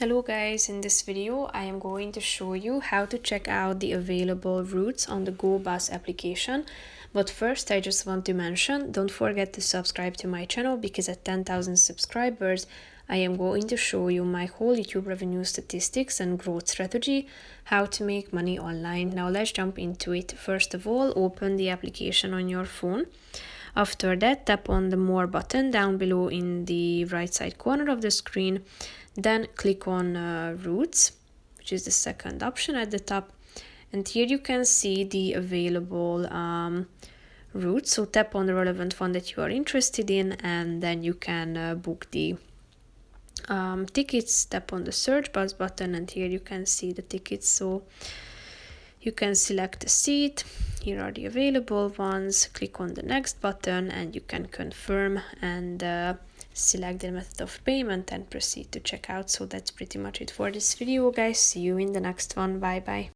Hello guys, in this video I am going to show you how to check out the available routes on the GoBus application. But first I just want to mention, don't forget to subscribe to my channel because at 10,000 subscribers I am going to show you my whole YouTube revenue statistics and growth strategy, how to make money online. Now let's jump into it. First of all, open the application on your phone. After that, tap on the More button down below in the right side corner of the screen. Then click on Routes, which is the second option at the top. And here you can see the available routes. So tap on the relevant one that you are interested in, and then you can book the tickets. Tap on the Search Bus button, and here you can see the tickets. So you can select a seat. Here are the available ones. Click on the next button and you can confirm and select the method of payment and proceed to checkout. So that's pretty much it for this video, guys. See you in the next one. Bye bye.